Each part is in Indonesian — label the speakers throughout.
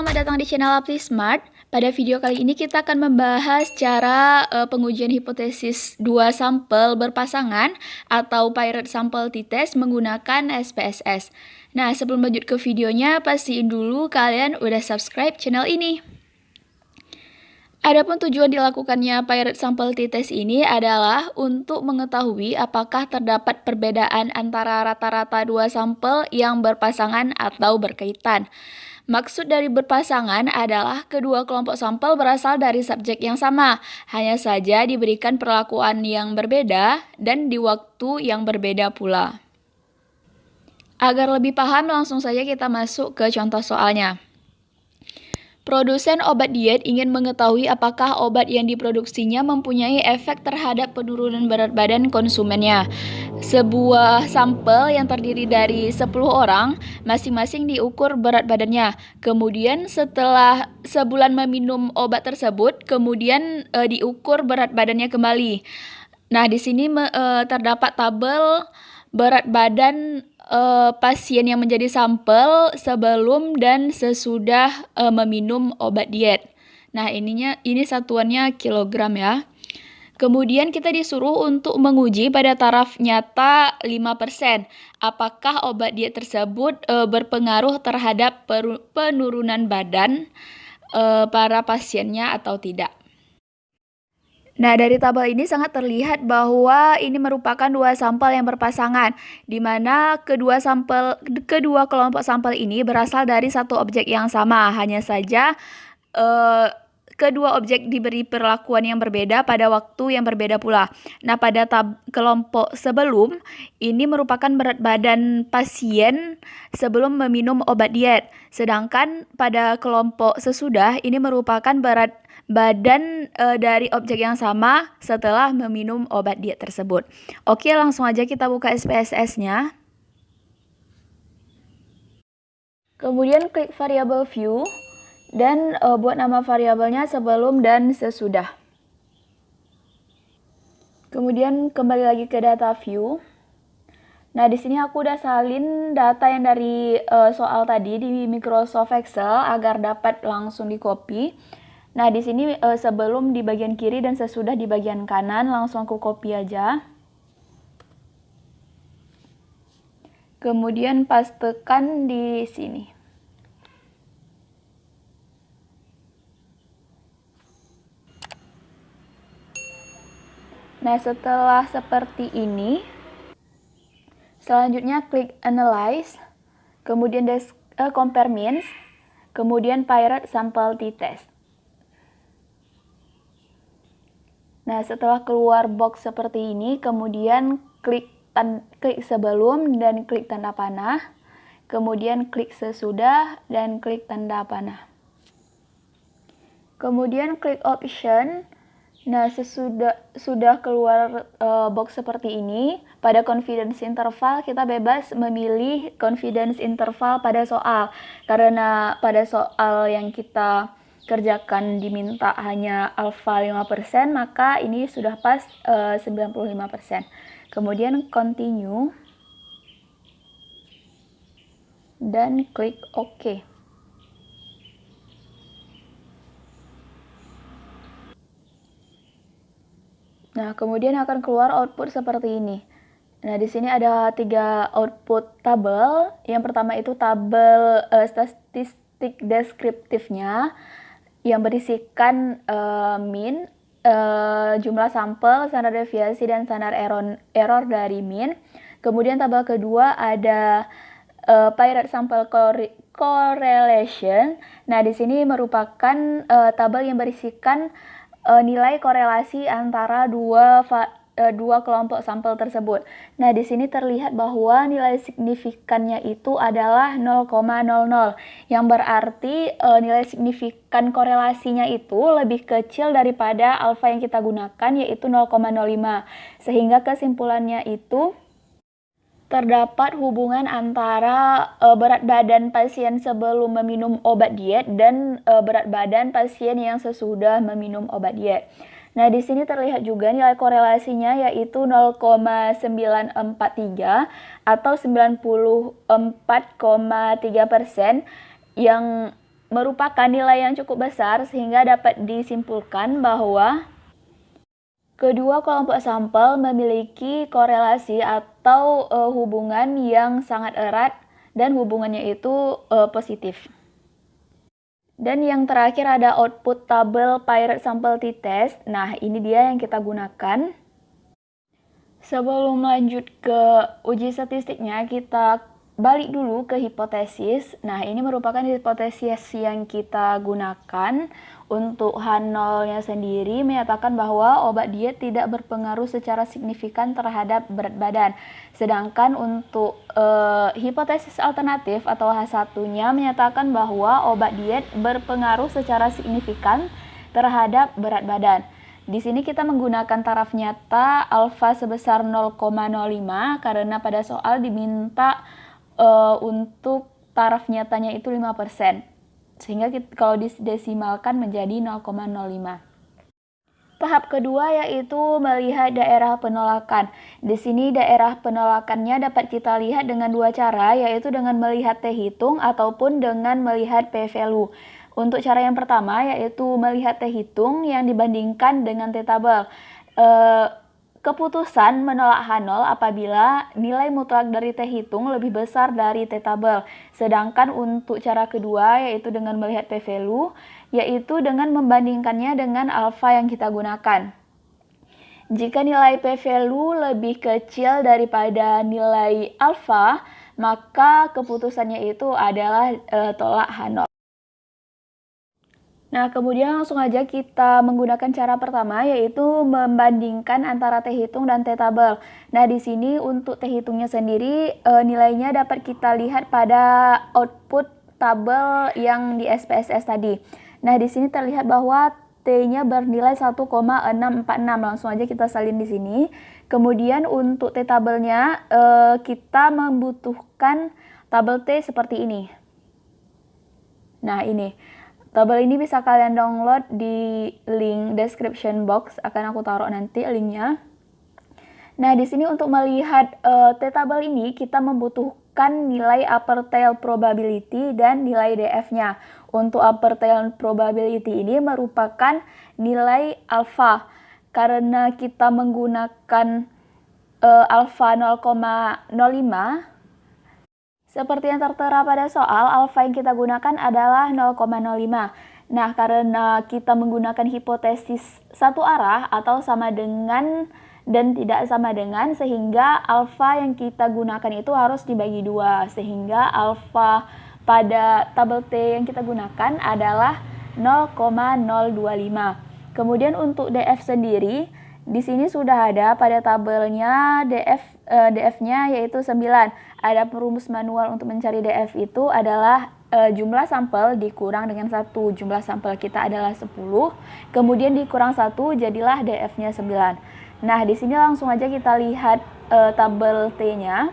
Speaker 1: selamat datang di channel Apli Smart. Pada video kali ini kita akan membahas cara pengujian hipotesis dua sampel berpasangan atau paired sample t-test menggunakan SPSS. Nah, sebelum lanjut ke videonya, pastiin dulu kalian udah subscribe channel ini. Adapun tujuan dilakukannya paired sample t-test ini adalah untuk mengetahui apakah terdapat perbedaan antara rata-rata dua sampel yang berpasangan atau berkaitan. Maksud dari berpasangan adalah kedua kelompok sampel berasal dari subjek yang sama, hanya saja diberikan perlakuan yang berbeda dan di waktu yang berbeda pula. Agar lebih paham, langsung saja kita masuk ke contoh soalnya. Produsen obat diet ingin mengetahui apakah obat yang diproduksinya mempunyai efek terhadap penurunan berat badan konsumennya. Sebuah sampel yang terdiri dari 10 orang, masing-masing diukur berat badannya. Kemudian setelah sebulan meminum obat tersebut, kemudian diukur berat badannya kembali. Nah, di sini terdapat tabel berat badan pasien yang menjadi sampel sebelum dan sesudah meminum obat diet. Nah, ini satuannya kilogram ya. Kemudian kita disuruh untuk menguji pada taraf nyata 5%. Apakah obat diet tersebut berpengaruh terhadap penurunan badan para pasiennya atau tidak. Nah, dari tabel ini sangat terlihat bahwa ini merupakan dua sampel yang berpasangan, di mana kedua kelompok sampel ini berasal dari satu objek yang sama, hanya saja kedua objek diberi perlakuan yang berbeda pada waktu yang berbeda pula. Nah, pada kelompok sebelum, ini merupakan berat badan pasien sebelum meminum obat diet. Sedangkan pada kelompok sesudah, ini merupakan berat badan dari objek yang sama setelah meminum obat diet tersebut. Oke, langsung aja kita buka SPSS-nya. Kemudian klik variable view dan buat nama variabelnya sebelum dan sesudah. Kemudian kembali lagi ke data view. Nah, di sini aku udah salin data yang dari soal tadi di Microsoft Excel agar dapat langsung di copy. Nah, di sini sebelum di bagian kiri dan sesudah di bagian kanan, langsung aku copy aja. Kemudian pastekan di sini. Nah, setelah seperti ini, selanjutnya klik Analyze, kemudian Compare Means, kemudian Paired Sample t-test. Nah, setelah keluar box seperti ini, kemudian klik sebelum dan klik tanda panah, kemudian klik sesudah dan klik tanda panah. Kemudian klik option. Nah, sudah keluar box seperti ini, pada confidence interval kita bebas memilih confidence interval pada soal. Karena pada soal yang kita kerjakan diminta hanya alfa 5%, maka ini sudah pas 95%. Kemudian continue dan klik OK. Nah, kemudian akan keluar output seperti ini. Nah, di sini ada 3 output tabel. Yang pertama itu tabel statistik deskriptifnya yang berisikan mean, jumlah sampel, standar deviasi, dan standar error dari mean. Kemudian tabel kedua ada paired sample correlation. Nah, di sini merupakan tabel yang berisikan nilai korelasi antara dua kelompok sampel tersebut. Nah, di sini terlihat bahwa nilai signifikannya itu adalah 0,00, yang berarti nilai signifikan korelasinya itu lebih kecil daripada alfa yang kita gunakan, yaitu 0,05. Sehingga kesimpulannya itu terdapat hubungan antara berat badan pasien sebelum meminum obat diet dan berat badan pasien yang sesudah meminum obat diet. Nah, di sini terlihat juga nilai korelasinya yaitu 0,943 atau 94,3%, yang merupakan nilai yang cukup besar sehingga dapat disimpulkan bahwa kedua kelompok sampel memiliki korelasi atau hubungan yang sangat erat dan hubungannya itu positif. Dan yang terakhir ada output tabel Pirate Sample T-Test. Nah, ini dia yang kita gunakan. Sebelum lanjut ke uji statistiknya, kita balik dulu ke hipotesis. Nah, ini merupakan hipotesis yang kita gunakan untuk H0-nya sendiri, menyatakan bahwa obat diet tidak berpengaruh secara signifikan terhadap berat badan. Sedangkan untuk hipotesis alternatif atau H1-nya menyatakan bahwa obat diet berpengaruh secara signifikan terhadap berat badan. Di sini kita menggunakan taraf nyata alfa sebesar 0,05 karena pada soal diminta untuk taraf nyatanya itu 5%. Sehingga kalau didesimalkan menjadi 0,05. Tahap kedua yaitu melihat daerah penolakan. Di sini daerah penolakannya dapat kita lihat dengan dua cara, yaitu dengan melihat T-hitung ataupun dengan melihat P-value. Untuk cara yang pertama yaitu melihat T-hitung yang dibandingkan dengan T-tabel. Keputusan menolak H0 apabila nilai mutlak dari T-hitung lebih besar dari T-tabel. Sedangkan untuk cara kedua yaitu dengan melihat P-value, yaitu dengan membandingkannya dengan alfa yang kita gunakan. Jika nilai P-value lebih kecil daripada nilai alfa, maka keputusannya itu adalah tolak H0. Nah, kemudian langsung aja kita menggunakan cara pertama, yaitu membandingkan antara T-hitung dan T-tabel. Nah, di sini untuk T-hitungnya sendiri, nilainya dapat kita lihat pada output tabel yang di SPSS tadi. Nah, di sini terlihat bahwa T-nya bernilai 1,646. Langsung aja kita salin di sini. Kemudian untuk T-tabelnya, kita membutuhkan tabel T seperti ini. Nah, ini. Tabel ini bisa kalian download di link description box, akan aku taruh nanti linknya. Nah, di sini untuk melihat T-tabel ini kita membutuhkan nilai upper tail probability dan nilai DF-nya. Untuk upper tail probability ini merupakan nilai alfa. Karena kita menggunakan alfa 0,05, seperti yang tertera pada soal, alfa yang kita gunakan adalah 0,05. Nah, karena kita menggunakan hipotesis satu arah atau sama dengan dan tidak sama dengan, sehingga alfa yang kita gunakan itu harus dibagi dua. Sehingga alfa pada tabel T yang kita gunakan adalah 0,025. Kemudian untuk DF sendiri, di sini sudah ada pada tabelnya DF-nya yaitu 9. Ada perumus manual untuk mencari DF itu adalah jumlah sampel dikurang dengan 1. Jumlah sampel kita adalah 10. Kemudian dikurang 1 jadilah DF-nya 9. Nah, di sini langsung aja kita lihat tabel T-nya.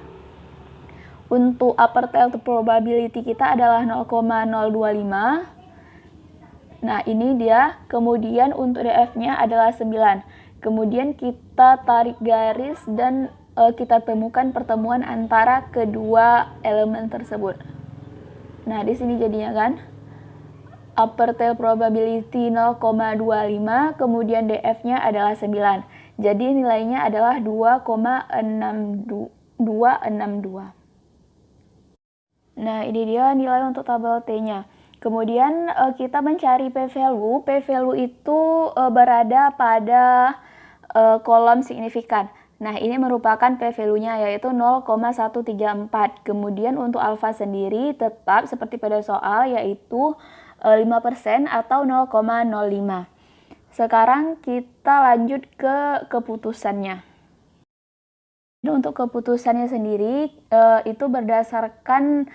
Speaker 1: Untuk upper tail probability kita adalah 0,025. Nah, ini dia. Kemudian untuk DF-nya adalah 9. Kemudian kita tarik garis dan kita temukan pertemuan antara kedua elemen tersebut. Nah, di sini jadinya kan upper tail probability 0,25, kemudian DF-nya adalah 9. Jadi nilainya adalah 2,262. Nah, ini dia nilai untuk tabel T-nya. Kemudian kita mencari P-value. P-value itu berada pada kolom signifikan. Nah, ini merupakan P-value-nya yaitu 0,134. Kemudian untuk alfa sendiri tetap seperti pada soal yaitu 5% atau 0,05. Sekarang kita lanjut ke keputusannya. Untuk keputusannya sendiri itu berdasarkan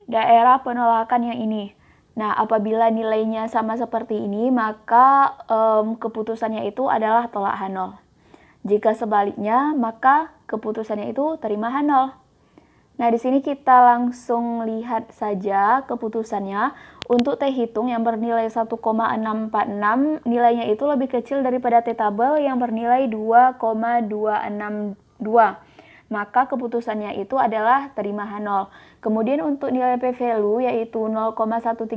Speaker 1: daerah penolakan yang ini. Nah, apabila nilainya sama seperti ini, maka keputusannya itu adalah tolak H0. Jika sebaliknya, maka keputusannya itu terima H0. Nah, di sini kita langsung lihat saja keputusannya. Untuk T-hitung yang bernilai 1,646, nilainya itu lebih kecil daripada T-tabel yang bernilai 2,262. maka keputusannya itu adalah terima H0. Kemudian untuk nilai p-value yaitu 0,134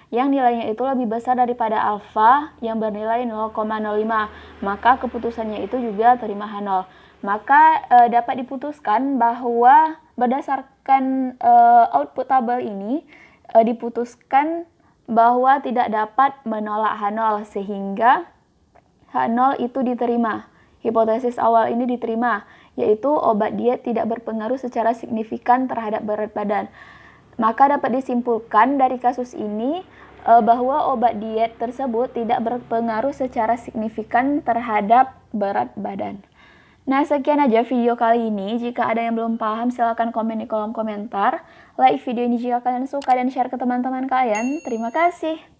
Speaker 1: yang nilainya itu lebih besar daripada alfa yang bernilai 0,05, maka keputusannya itu juga terima H0. Maka dapat diputuskan bahwa berdasarkan output tabel ini diputuskan bahwa tidak dapat menolak H0 sehingga H0 itu diterima. Hipotesis awal ini diterima, yaitu obat diet tidak berpengaruh secara signifikan terhadap berat badan. Maka dapat disimpulkan dari kasus ini bahwa obat diet tersebut tidak berpengaruh secara signifikan terhadap berat badan. Nah, sekian aja video kali ini. Jika ada yang belum paham, silahkan komen di kolom komentar. Like video ini jika kalian suka dan share ke teman-teman kalian. Terima kasih.